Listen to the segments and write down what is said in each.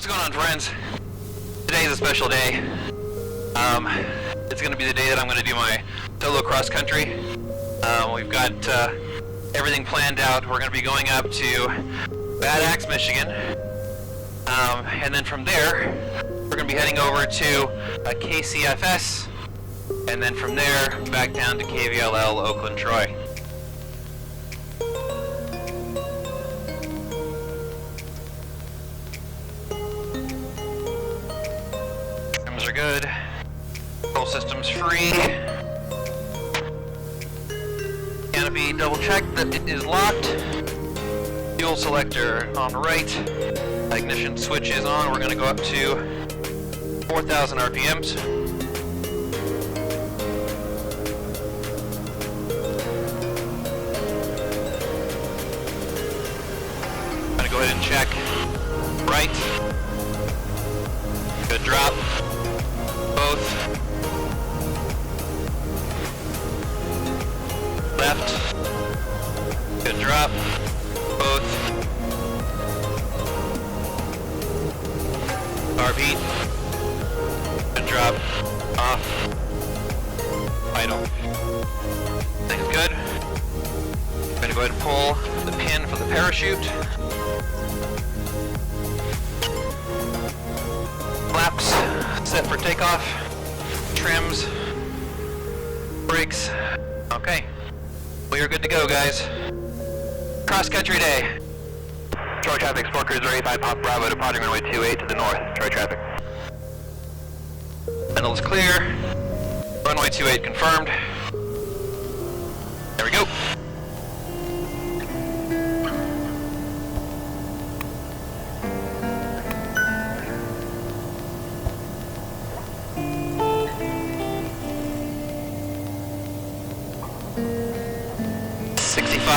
What's going on, friends? Today is a special day. It's going to be the day that I'm going to do my solo cross country. We've got everything planned out. We're going to be going up to KBAX, Michigan, and then from there we're going to be heading over to KCFS, and then from there back down to KVLL, Oakland, Troy. Trims are good. Control system's free. Canopy double check that it is locked. Fuel selector on right. Ignition switch is on. We're going to go up to 4,000 RPMs. I'm going to go ahead and check right. Good drop. Both. Left. Good drop. Both. Carb heat. Good drop. Off. Idle. Things good. I'm gonna go ahead and pull the pin for the parachute. Flaps set for takeoff. Trims. Brakes. Okay. We are good to go, guys. Cross country day. Troy traffic, SportCruiser 85 Pop Bravo departing runway 28 to the north. Troy traffic. Funnel is clear. Runway 28 confirmed. There we go.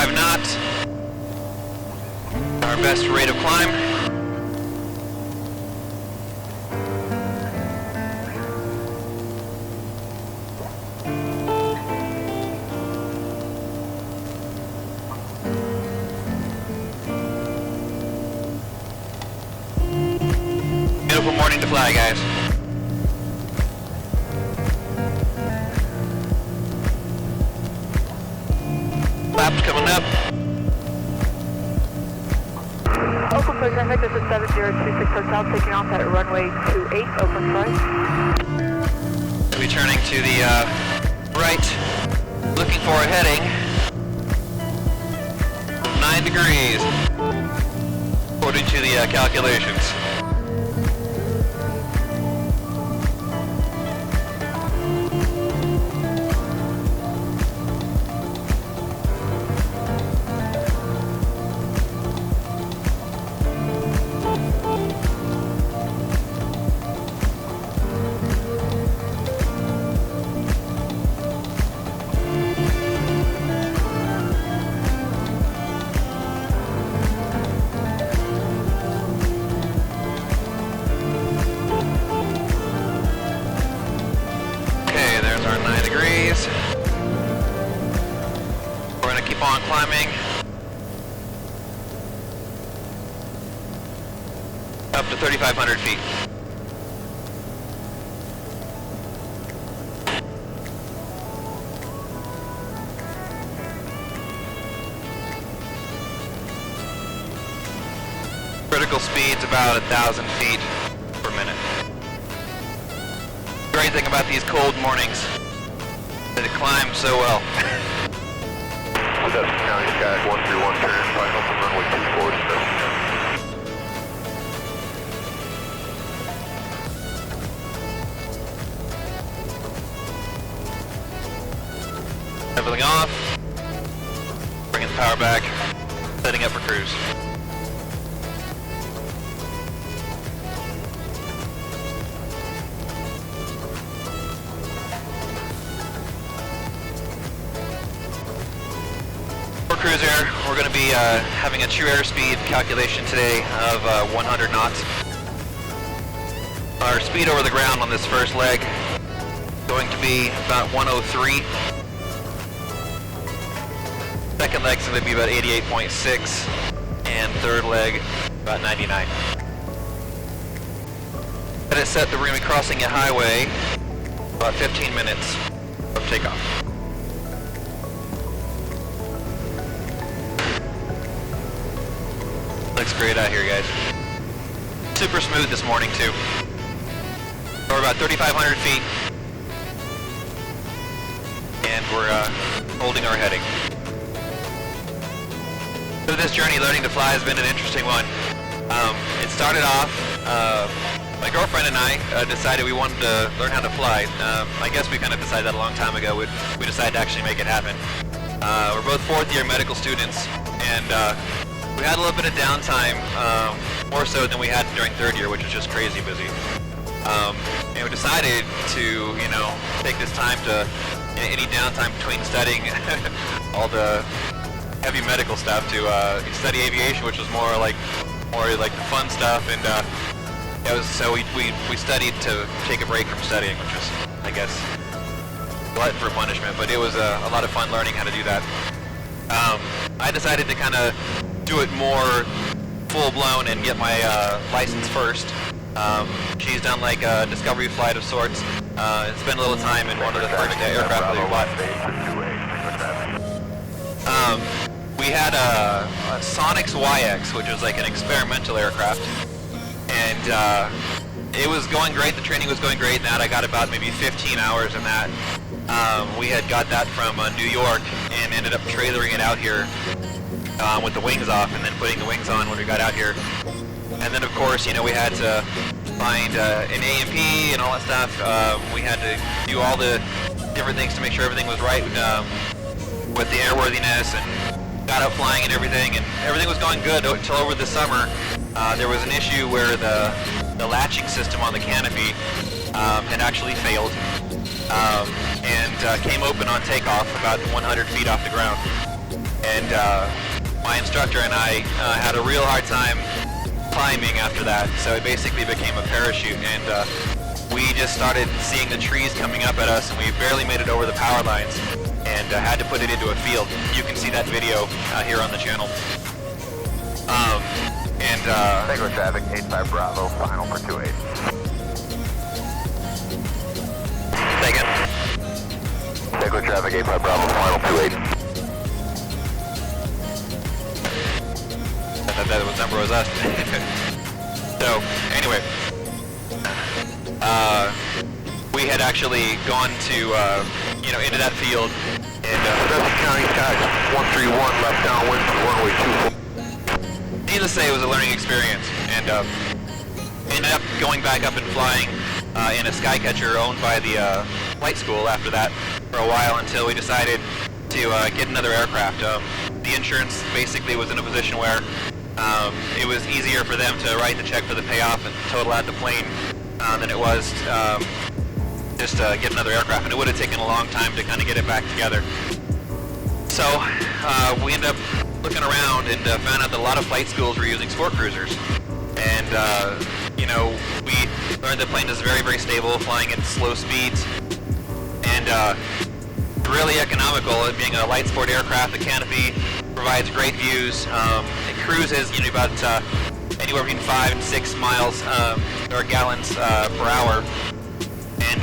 Knots. Our best rate of climb. Beautiful morning to fly, guys. Flaps coming up. Oakland Pacific, this is 7026 Hotel, taking off at runway 28, Oakland, Troy. We'll be turning to the right, looking for a heading of 9 degrees, according to the calculations. On climbing up to 3,500 feet. Critical speed's about 1,000 feet per minute. The great thing about these cold mornings is that it climbs so well. Tuscola County Sky 131 turn, final from runway 24 to Everything off. Bringing the power back. Setting up for cruise. Cruiser, we're going to be having a true airspeed calculation today of 100 knots. Our speed over the ground on this first leg going to be about 103. Second leg's going to be about 88.6, and third leg about 99. is set that we're going to be crossing a highway about 15 minutes from takeoff. Looks great out here, guys. Super smooth this morning, too. We're about 3,500 feet. And we're holding our heading. So this journey, learning to fly, has been an interesting one. It started off, my girlfriend and I decided we wanted to learn how to fly. I guess we kind of decided that a long time ago. We decided to actually make it happen. We're both fourth-year medical students, and we had a little bit of downtime, more so than we had during third year, which was just crazy busy. And we decided to, you know, take this time to, any downtime between studying all the heavy medical stuff, to study aviation, which was more like the fun stuff, and it was, so we studied to take a break from studying, which was, I guess, glutton for punishment, but it was a lot of fun learning how to do that. I decided to kind of do it more full-blown and get my license first. She's done like a discovery flight of sorts, and spent a little time in one of the first aircraft that we bought. We had a Sonics YX, which was like an experimental aircraft, and it was going great, the training was going great, and that I got about maybe 15 hours in that. We had got that from New York and ended up trailering it out here with the wings off, and then putting the wings on when we got out here. And then of course, you know, we had to find an A&P and all that stuff. We had to do all the different things to make sure everything was right with the airworthiness, and got out flying and everything was going good until over the summer. There was an issue where the latching system on the canopy had actually failed, and came open on takeoff about 100 feet off the ground. And my instructor and I had a real hard time climbing after that, so it basically became a parachute, and we just started seeing the trees coming up at us, and we barely made it over the power lines, and had to put it into a field. You can see that video here on the channel. Tango traffic, 85 Bravo, final for 28. Second. Tango traffic, 85 Bravo, final 28. I thought that number was us. So, anyway. We had actually gone to, you know, into that field, and Tuscola County Sky 131 left downwind for runway 24. Needless to say, it was a learning experience, and ended up going back up and flying in a Skycatcher owned by the flight school after that for a while, until we decided to get another aircraft. The insurance basically was in a position where it was easier for them to write the check for the payoff and total out the plane than it was just get another aircraft, and it would have taken a long time to kind of get it back together. So we ended up looking around and found out that a lot of flight schools were using SportCruisers, and you know, we learned that plane is very, very stable, flying at slow speeds, and really economical. It being a light sport aircraft, the canopy provides great views. It cruises, you know, about anywhere between 5 and 6 miles or gallons per hour, and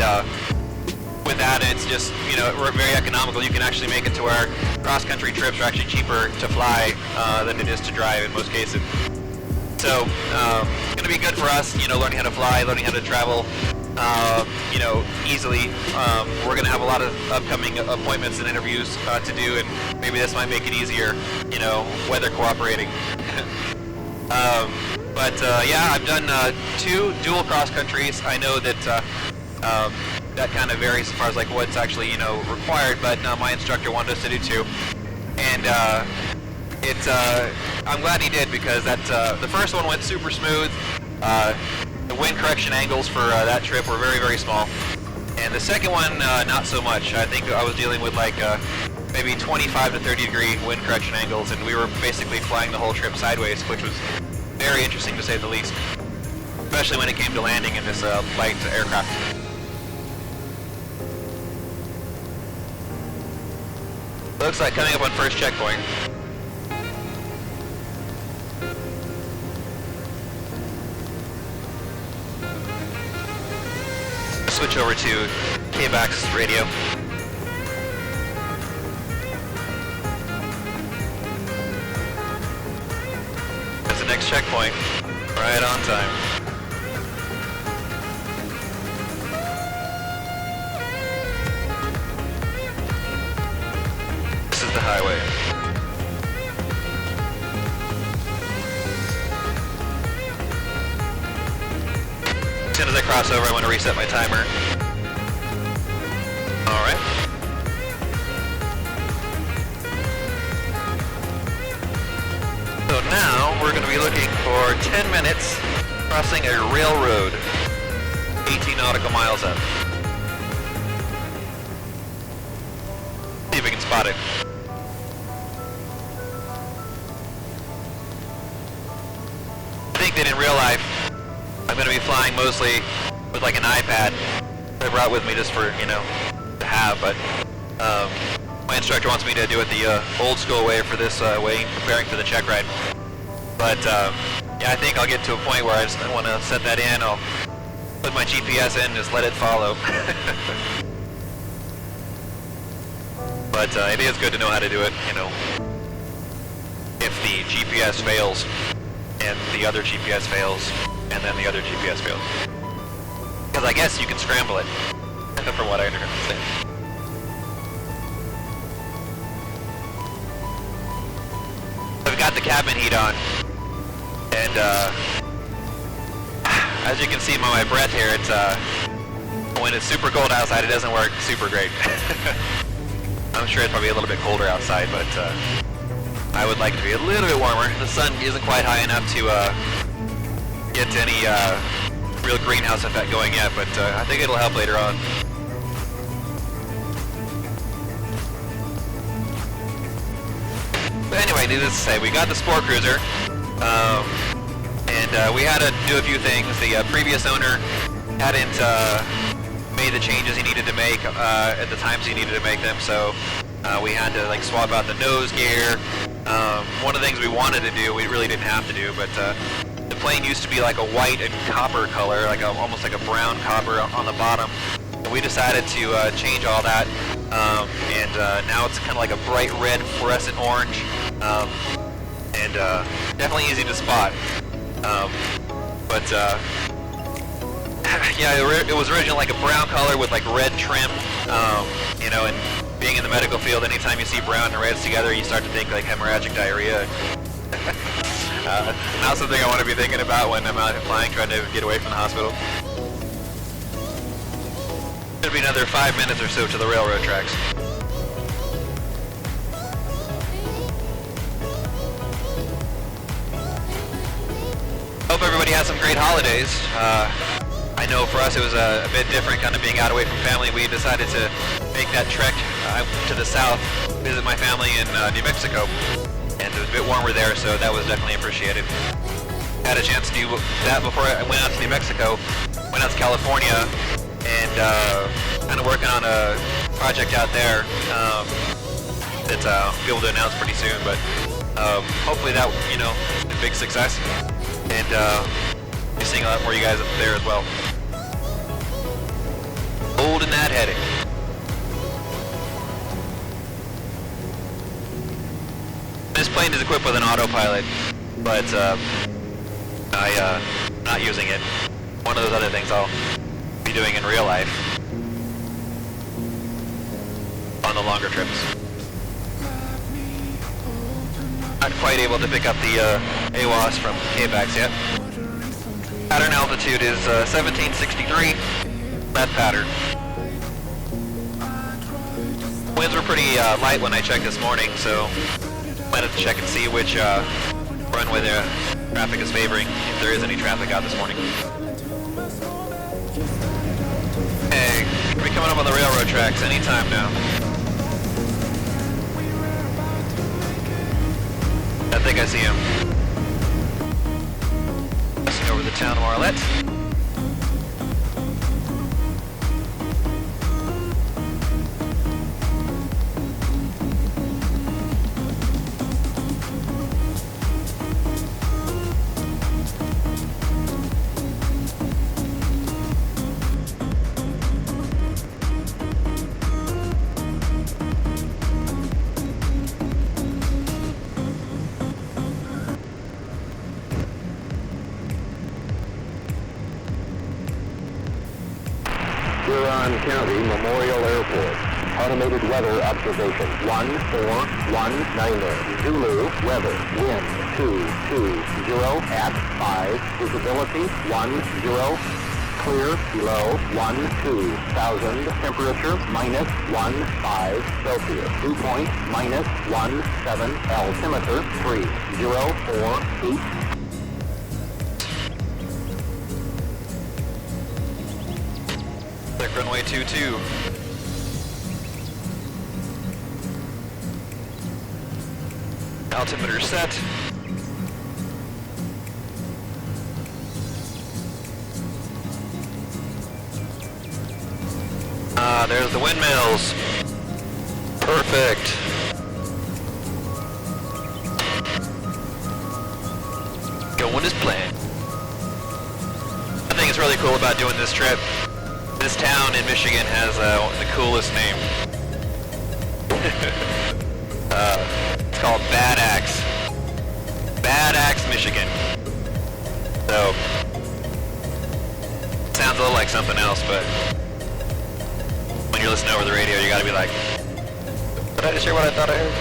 with that, it's just, you know, we're very economical. You can actually make it to where cross-country trips are actually cheaper to fly than it is to drive in most cases. So it's going to be good for us, you know, learning how to fly, learning how to travel, you know, easily. We're going to have a lot of upcoming appointments and interviews to do, and maybe this might make it easier, you know, weather cooperating. Yeah, I've done 2 dual cross countries. I know that that kind of varies as far as like what's actually, you know, required, but my instructor wanted us to do 2, and I'm glad he did, because that the first one went super smooth. The wind correction angles for that trip were very, very small, and the second one not so much. I think I was dealing with like maybe 25 to 30 degree wind correction angles, and we were basically flying the whole trip sideways, which was very interesting to say the least, especially when it came to landing in this light aircraft. Looks like coming up on first checkpoint. switch over to KBAX radio. That's the next checkpoint, right on time. This is the highway. As soon as I cross over, I want to reset my timer. Alright. So now, we're going to be looking for 10 minutes crossing a railroad 18 nautical miles up. See if we can spot it. I think that in real life, I'm going to be flying mostly with like an iPad that I brought with me just for, you know, to have, but my instructor wants me to do it the old school way for this way, preparing for the check ride. But yeah, I think I'll get to a point where I just want to set that in. I'll put my GPS in and just let it follow. But it is good to know how to do it, you know, if the GPS fails and the other GPS fails and then the other GPS fails. Because I guess you can scramble it, from what I understand. I've got the cabin heat on, and as you can see by my breath here, it's when it's super cold outside, it doesn't work super great. I'm sure it's probably a little bit colder outside, but I would like it to be a little bit warmer. The sun isn't quite high enough to get any real greenhouse effect going yet, but I think it'll help later on. But anyway, needless to say, we got the SportCruiser, and we had to do a few things. The previous owner hadn't made the changes he needed to make at the times he needed to make them, so we had to like swap out the nose gear. One of the things we wanted to do, we really didn't have to do, but the plane used to be like a white and copper color, like almost like a brown copper on the bottom. We decided to change all that, and now it's kind of like a bright red fluorescent orange, and definitely easy to spot. But yeah, it was originally like a brown color with like red trim, you know, and being in the medical field, anytime you see brown and reds together, you start to think like hemorrhagic diarrhea. Not something I want to be thinking about when I'm out flying, trying to get away from the hospital. It'll be another 5 minutes or so to the railroad tracks. Hope everybody had some great holidays. I know for us it was a bit different, kind of being out away from family. We decided to make that trek to the south, visit my family in New Mexico. And it was a bit warmer there, so that was definitely appreciated. Had a chance to do that before I went out to New Mexico. Went out to California and kind of working on a project out there that I'll be able to announce pretty soon, but hopefully that, you know, a big success. And be seeing a lot more of you guys up there as well. Holding that heading. This plane is equipped with an autopilot, but I'm not using it. One of those other things I'll be doing in real life on the longer trips. Not quite able to pick up the AWAS from KBAX yet. Pattern altitude is 1763, left pattern. Winds were pretty light when I checked this morning, so might have to check and see which runway the traffic is favoring, if there is any traffic out this morning. Hey, we'll be coming up on the railroad tracks anytime now. I think I see him. Passing over the town of Marlette. Huron County Memorial Airport. Automated weather observation. 1419er. Zulu weather. Wind 220 at 5. Visibility 10. Clear below 12,000. Temperature -15 Celsius. Dew point -17. Altimeter 3048. Clear runway 22. Altimeter set. There's the windmills. Perfect. Going as planned. I think it's really cool about doing this trip. This town in Michigan has the coolest name. It's called KBAX. KBAX, Michigan. So, sounds a little like something else, but when you're listening over the radio, you gotta be like, did I just hear what I thought I heard?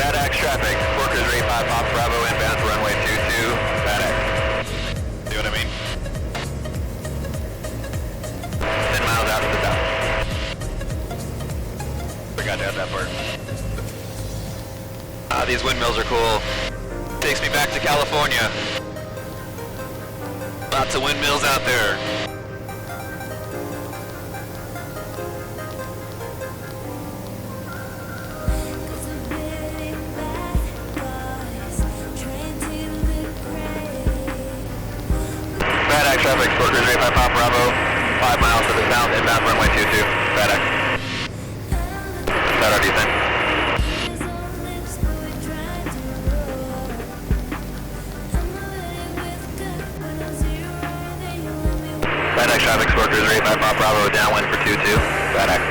KBAX traffic, SportCruiser 85 Pop Bravo inbound to runway 22, KBAX. See what I mean? 10 miles out to the south. Forgot to add that part. These windmills are cool. Takes me back to California. Lots of windmills out there. KBAX traffic, SportCruiser 85 Pop Bravo, 5 miles to the south, inbound runway 22, KBAX. Start our descent. KBAX traffic, SportCruiser 85 Pop Bravo, downwind for 22, KBAX.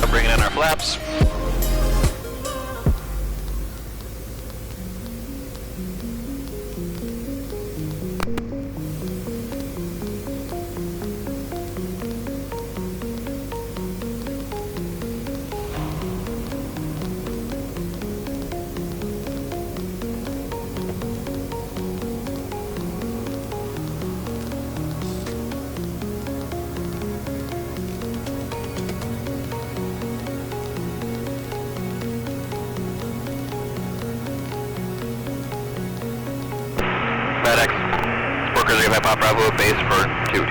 Bringing in our flaps. KBAX, SportCruiser 85 Pop Bravo, base for 22.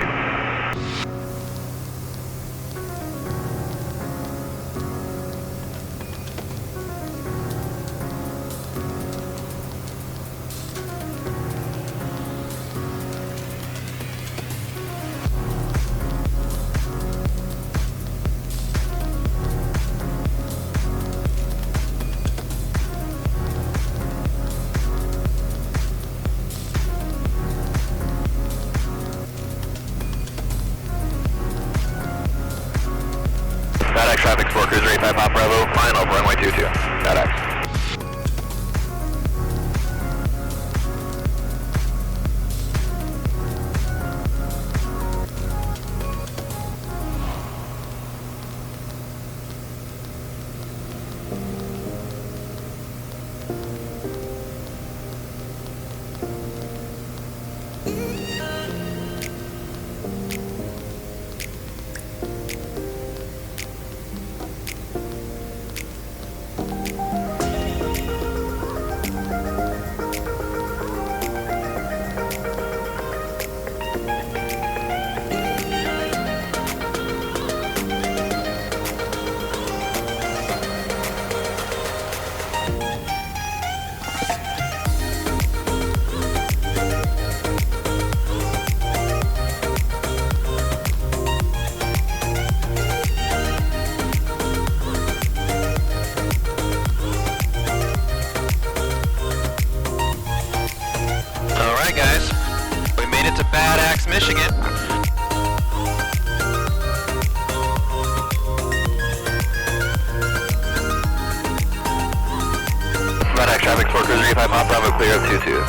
KBAX traffic, SportCruiser 85 Pop Bravo, final for runway 22, KBAX. Michigan. FedEx traffic, SportCruiser 85 Pop Bravo, clear of 22.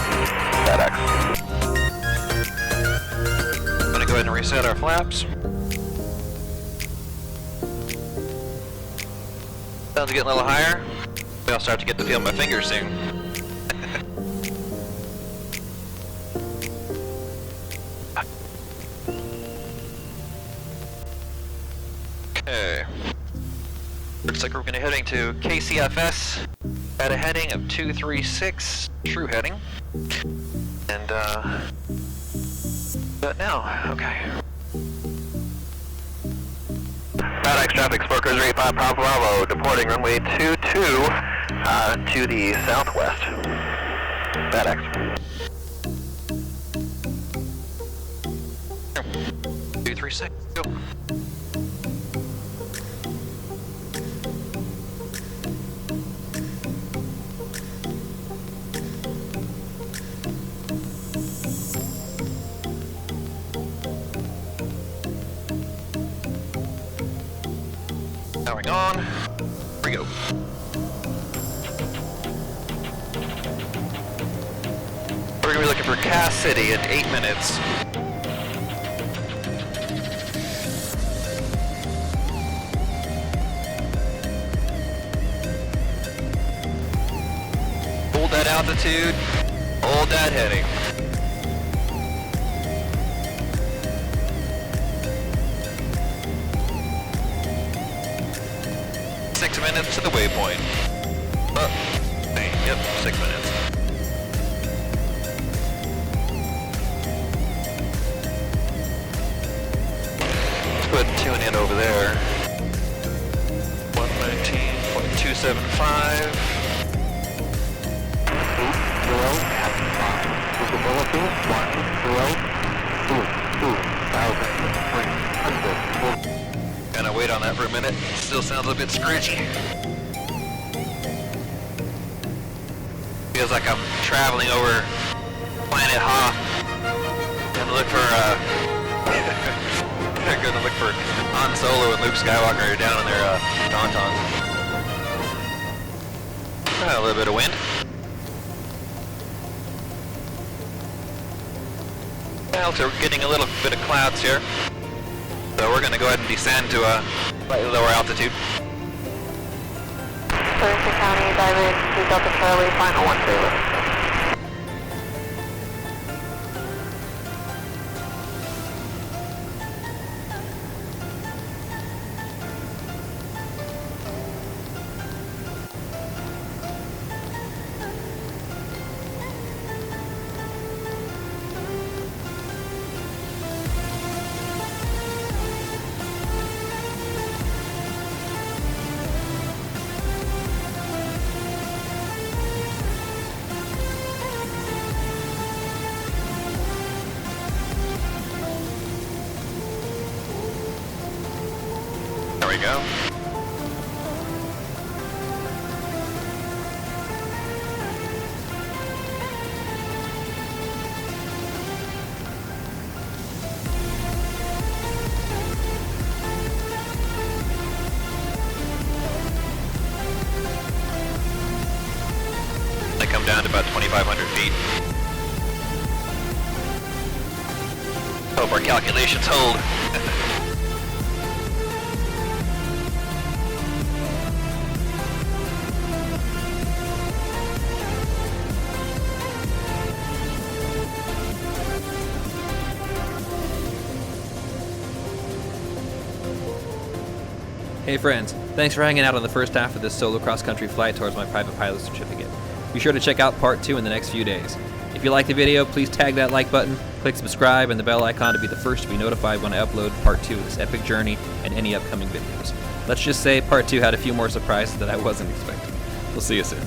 FedEx. I'm gonna go ahead and reset our flaps. Sounds getting a little higher. I'll start to get to feel my fingers soon. Okay. Looks like we're gonna be heading to KCFS at a heading of 236, true heading. And but now, okay. FedEx traffic, SportCruiser 85 Pop Bravo, deporting runway 22 to the southwest. FedEx. 236, go. Powering on. Here we go. We're gonna be looking for Cass City in 8 minutes. Hold that altitude, hold that heading. Minutes to the waypoint. Yep, 6 minutes. Let's go ahead and tune in over there. 119.275. Gonna wait on that for a minute. Still sounds a bit scratchy. Feels like I'm traveling over Planet Hoth. Gonna look for gonna look for Han Solo and Luke Skywalker down on their tauntauns. A little bit of wind. Well, so we're getting a little bit of clouds here. So we're going to go ahead and descend to a slightly lower altitude. Huron County, Diamond, 2 Delta Charlie, final 13. There we go. They come down to about 2,500 feet. Hope our calculations hold. Hey friends, thanks for hanging out on the first half of this solo cross-country flight towards my private pilot certificate. Be sure to check out part 2 in the next few days. If you like the video, please tag that like button, click subscribe and the bell icon to be the first to be notified when I upload part 2 of this epic journey and any upcoming videos. Let's just say part 2 had a few more surprises that I wasn't expecting. We'll see you soon.